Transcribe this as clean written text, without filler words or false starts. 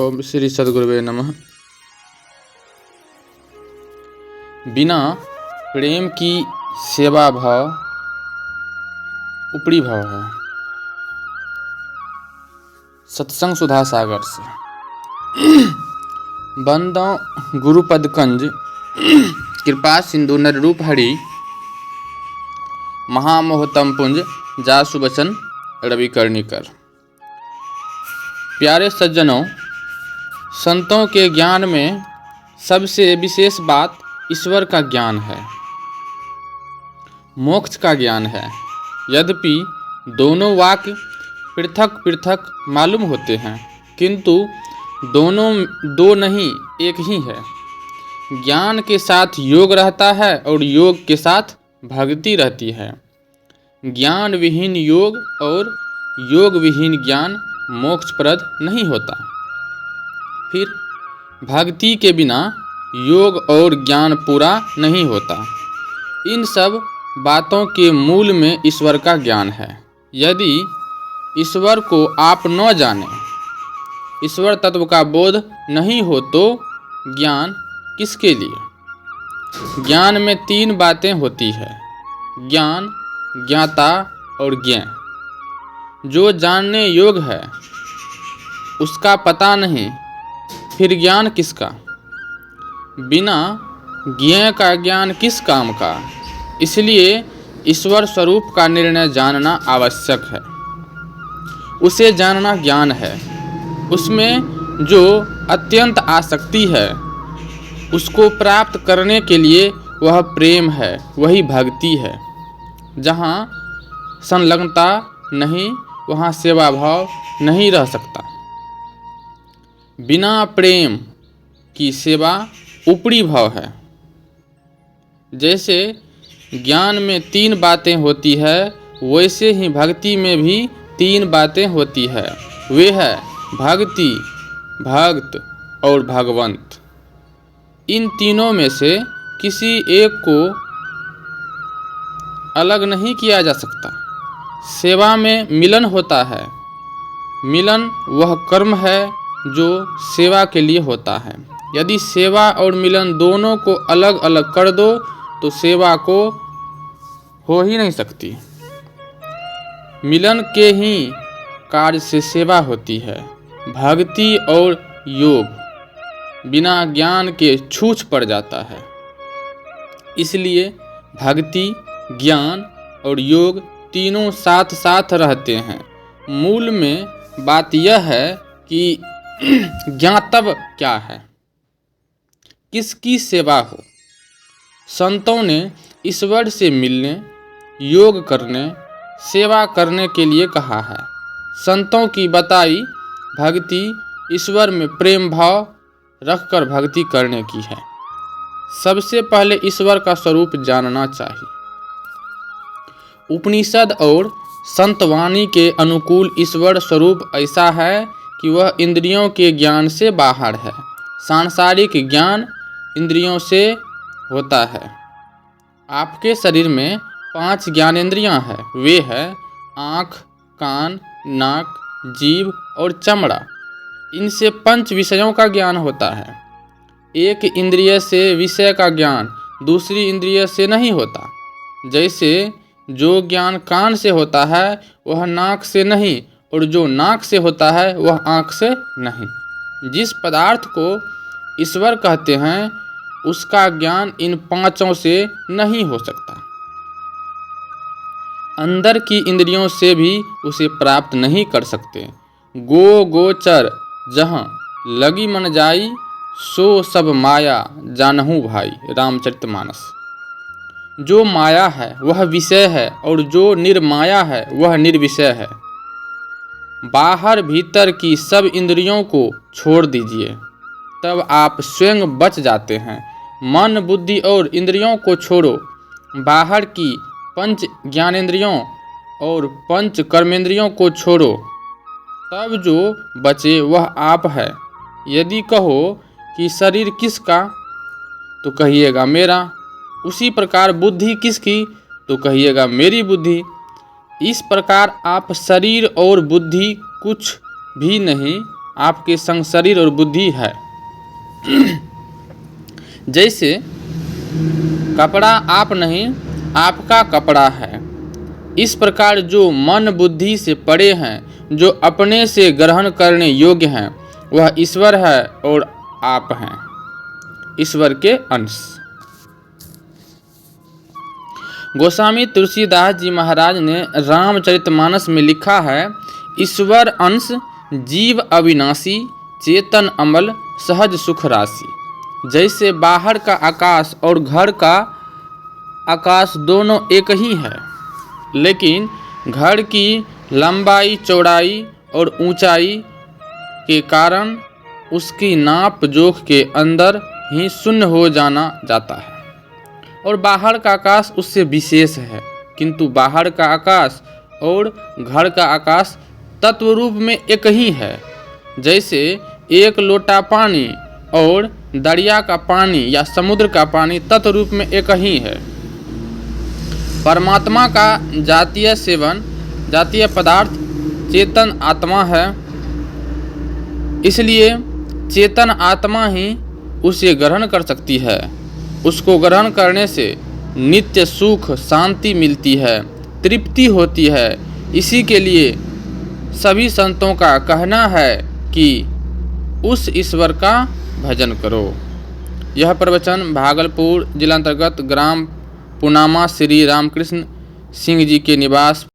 ओम श्री सद्गुरुवे नमः। बिना प्रेम की सेवा भाव ऊपरी भाव है। सत्संग सुधा सागर से बंदो गुरुपद कंज कृपा सिंधु नर रूप हरि महामोहतम पुंज जासु बचन रवि कर्णिकर। प्यारे सज्जनों, संतों के ज्ञान में सबसे विशेष बात ईश्वर का ज्ञान है, मोक्ष का ज्ञान है। यद्यपि दोनों वाक्य पृथक पृथक मालूम होते हैं, किंतु दोनों दो नहीं एक ही है। ज्ञान के साथ योग रहता है और योग के साथ भक्ति रहती है। ज्ञान विहीन योग और योग विहीन ज्ञान मोक्षप्रद नहीं होता। फिर भक्ति के बिना योग और ज्ञान पूरा नहीं होता। इन सब बातों के मूल में ईश्वर का ज्ञान है। यदि ईश्वर को आप न जाने, ईश्वर तत्व का बोध नहीं हो तो ज्ञान किसके लिए? ज्ञान में तीन बातें होती है: ज्ञान, ज्ञाता और ज्ञेय। जो जानने योग्य है उसका पता नहीं, फिर ज्ञान किसका? बिना ज्ञेय का ज्ञान किस काम का? इसलिए ईश्वर स्वरूप का निर्णय जानना आवश्यक है। उसे जानना ज्ञान है। उसमें जो अत्यंत आसक्ति है उसको प्राप्त करने के लिए वह प्रेम है, वही भक्ति है। जहाँ संलग्नता नहीं वहाँ सेवा भाव नहीं रह सकता। बिना प्रेम की सेवा ऊपरी भाव है। जैसे ज्ञान में तीन बातें होती है, वैसे ही भक्ति में भी तीन बातें होती है। वे है भक्ति, भक्त और भगवंत। इन तीनों में से किसी एक को अलग नहीं किया जा सकता। सेवा में मिलन होता है। मिलन वह कर्म है जो सेवा के लिए होता है। यदि सेवा और मिलन दोनों को अलग अलग कर दो तो सेवा को हो ही नहीं सकती। मिलन के ही कार्य से सेवा होती है। भक्ति और योग बिना ज्ञान के छूछ पड़ जाता है। इसलिए भक्ति, ज्ञान और योग तीनों साथ साथ रहते हैं। मूल में बात यह है कि ज्ञातव्य क्या है, किसकी सेवा हो। संतों ने ईश्वर से मिलने, योग करने, सेवा करने के लिए कहा है। संतों की बताई भक्ति ईश्वर में प्रेम भाव रखकर भक्ति करने की है। सबसे पहले ईश्वर का स्वरूप जानना चाहिए। उपनिषद और संतवाणी के अनुकूल ईश्वर स्वरूप ऐसा है कि वह इंद्रियों के ज्ञान से बाहर है। सांसारिक ज्ञान इंद्रियों से होता है। आपके शरीर में 5 ज्ञानेंद्रियां हैं। वे हैं आँख, कान, नाक, जीभ और चमड़ा। इनसे 5 विषयों का ज्ञान होता है। एक इंद्रिय से विषय का ज्ञान दूसरी इंद्रिय से नहीं होता। जैसे जो ज्ञान कान से होता है वह नाक से नहीं, और जो नाक से होता है वह आँख से नहीं। जिस पदार्थ को ईश्वर कहते हैं उसका ज्ञान इन 5 से नहीं हो सकता। अंदर की इंद्रियों से भी उसे प्राप्त नहीं कर सकते। गोचर जहाँ लगी मन जाई, सो सब माया जानहु भाई। रामचरितमानस। जो माया है वह विषय है और जो निर्माया है वह निर्विषय है। बाहर भीतर की सब इंद्रियों को छोड़ दीजिए, तब आप स्वयं बच जाते हैं। मन, बुद्धि और इंद्रियों को छोड़ो। बाहर की 5 ज्ञानेंद्रियों और 5 कर्मेंद्रियों को छोड़ो, तब जो बचे वह आप है। यदि कहो कि शरीर किसका, तो कहिएगा मेरा। उसी प्रकार बुद्धि किसकी, तो कहिएगा मेरी बुद्धि। इस प्रकार आप शरीर और बुद्धि कुछ भी नहीं, आपके संग शरीर और बुद्धि है। जैसे कपड़ा आप नहीं, आपका कपड़ा है, इस प्रकार जो मन बुद्धि से परे हैं, जो अपने से ग्रहण करने योग्य हैं, वह ईश्वर है और आप हैं ईश्वर के अंश। गोस्वामी तुलसीदास जी महाराज ने रामचरितमानस में लिखा है, ईश्वर अंश जीव अविनाशी, चेतन अमल सहज सुख राशि। जैसे बाहर का आकाश और घर का आकाश दोनों एक ही है, लेकिन घर की लंबाई, चौड़ाई और ऊंचाई के कारण उसकी नाप जोख के अंदर ही शून्य हो जाना जाता है, और बाहर का आकाश उससे विशेष है। किंतु बाहर का आकाश और घर का आकाश तत्व रूप में एक ही है। जैसे एक लोटा पानी और दरिया का पानी या समुद्र का पानी तत्व रूप में एक ही है। परमात्मा का जातीय पदार्थ चेतन आत्मा है, इसलिए चेतन आत्मा ही उसे ग्रहण कर सकती है। उसको ग्रहण करने से नित्य सुख शांति मिलती है, तृप्ति होती है। इसी के लिए सभी संतों का कहना है कि उस ईश्वर का भजन करो। यह प्रवचन भागलपुर जिला अंतर्गत ग्राम पुनामा श्री रामकृष्ण सिंह जी के निवास